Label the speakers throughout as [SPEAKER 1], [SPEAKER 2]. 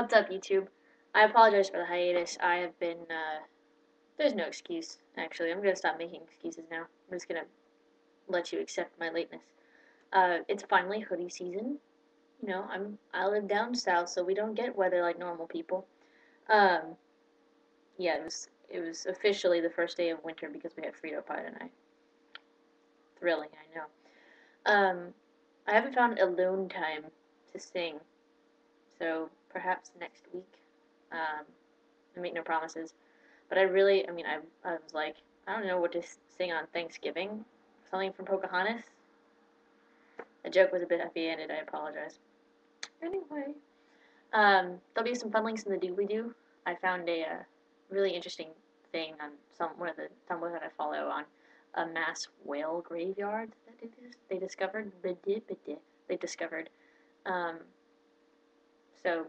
[SPEAKER 1] What's up, YouTube? I apologize for the hiatus. I have been, there's no excuse, actually. I'm gonna stop making excuses now. I'm just gonna let you accept my lateness. It's finally hoodie season. I live down south, so we don't get weather like normal people. Um, yeah, it was officially the first day of winter because we had Frito pie tonight. Thrilling, I know. I haven't found alone time to sing, so perhaps next week. I make no promises. But I was like, I don't know what to sing on Thanksgiving. Something from Pocahontas. The joke was a bit heavy-handed. I apologize. Anyway, there'll be some fun links in the doobly doo. I found a really interesting thing on one of the Tumblr that I follow on a mass whale graveyard that they discovered. They discovered. Um, so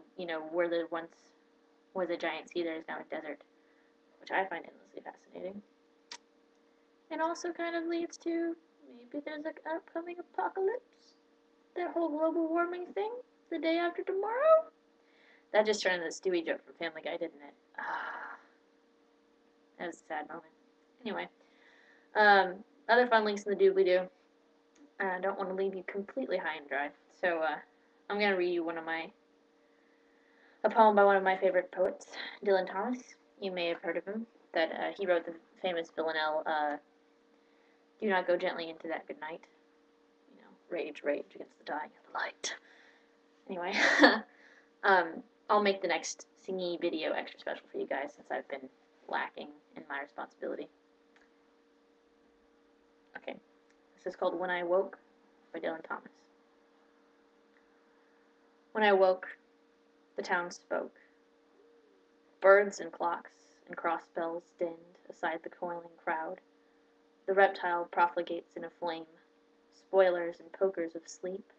[SPEAKER 1] where there once was a giant sea, there is now a desert, which I find endlessly fascinating. And also kind of leads to maybe there's an upcoming apocalypse. That whole global warming thing the day after tomorrow. That just turned into the Stewie joke from Family Guy, didn't it? Ah, that was a sad moment. Anyway, other fun links in the doobly doo. I don't want to leave you completely high and dry, so I'm gonna read you a poem by one of my favorite poets, Dylan Thomas. You may have heard of him. That he wrote the famous villanelle "Do not go gently into that good night." Rage, rage against the dying of the light. Anyway, I'll make the next singy video extra special for you guys since I've been lacking in my responsibility. Okay, this is called When I Woke by Dylan Thomas. When I woke, the town spoke. Birds and clocks and cross bells dinned aside the coiling crowd. The reptile profligates in a flame, spoilers and pokers of sleep.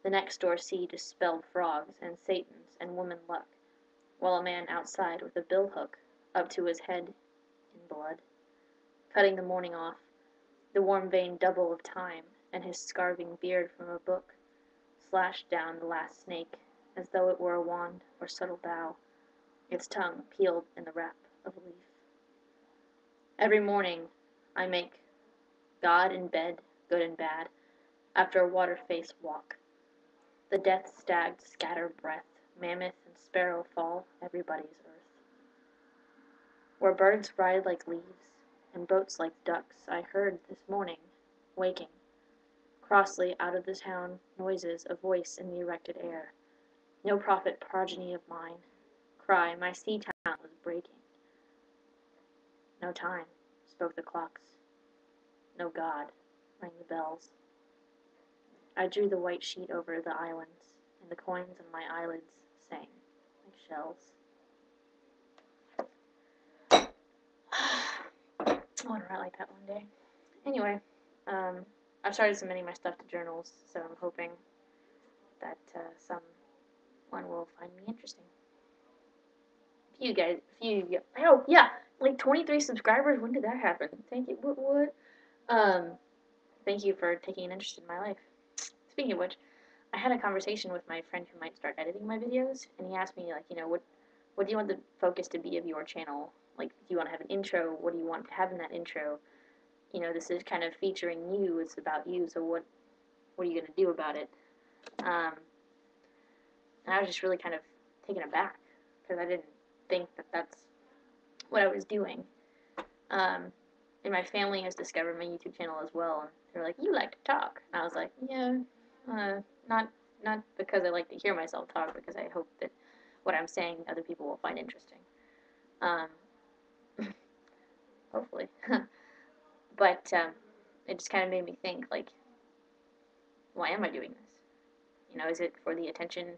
[SPEAKER 1] The next door sea dispelled frogs and satans and woman luck, while a man outside with a billhook up to his head in blood, cutting the morning off, the warm vein double of time, and his scarving beard from a book, slashed down the last snake as though it were a wand or subtle bough, its tongue peeled in the wrap of a leaf. Every morning I make God in bed, good and bad, after a water-face walk. The death-stagged scatter breath, mammoth and sparrow fall everybody's earth. Where birds ride like leaves, and boats like ducks, I heard this morning, waking, crossly out of the town noises, a voice in the erected air. No prophet progeny of mine, cry, my sea town was breaking. No time, spoke the clocks. No God, rang the bells. I drew the white sheet over the islands, and the coins on my eyelids sang like shells. I want to write like that one day. Anyway, I've started submitting my stuff to journals, so I'm hoping that someone will find me interesting. Oh yeah, like 23 subscribers. When did that happen? Thank you. What? Thank you for taking an interest in my life. Speaking of which, I had a conversation with my friend who might start editing my videos, and he asked me, like, what do you want the focus to be of your channel? Like, do you want to have an intro? What do you want to have in that intro? This is kind of featuring you. It's about you. So what are you gonna do about it? And I was just really kind of taken aback because I didn't think that that's what I was doing. And my family has discovered my YouTube channel as well, and they're like, "You like to talk?" And I was like, "Yeah, not because I like to hear myself talk, because I hope that what I'm saying other people will find interesting. Um, hopefully, but it just kind of made me think, like, why am I doing this? Is it for the attention?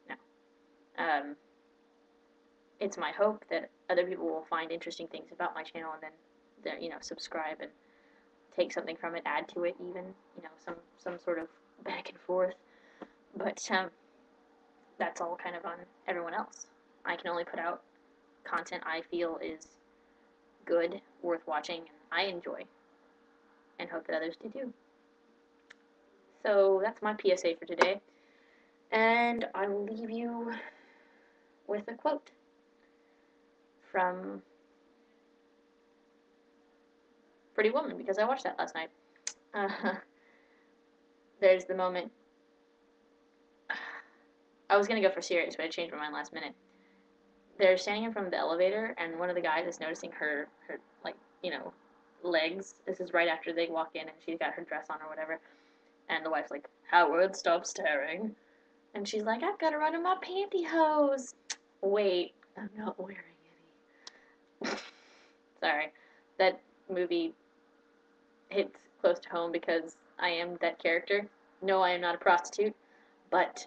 [SPEAKER 1] No. It's my hope that other people will find interesting things about my channel and then subscribe and take something from it, add to it, even some sort of back and forth. But that's all kind of on everyone else. I can only put out content I feel is good, worth watching, and I enjoy, and hope that others do too. So that's my PSA for today. And I will leave you with a quote from Pretty Woman because I watched that last night. Uh, there's the moment. I was gonna go for serious, but I changed my mind last minute. They're standing in front of the elevator, and one of the guys is noticing her like you know legs. This is right after they walk in, and she's got her dress on or whatever. And the wife's like, "Howard, stop staring." And she's like, "I've got to run in my pantyhose." Wait, I'm not wearing any. Sorry, that movie hits close to home because I am that character. No, I am not a prostitute, but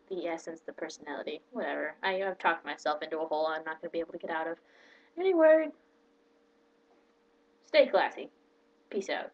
[SPEAKER 1] the essence, the personality, whatever. I've talked myself into a hole I'm not going to be able to get out of. Anyway, stay classy. Peace out.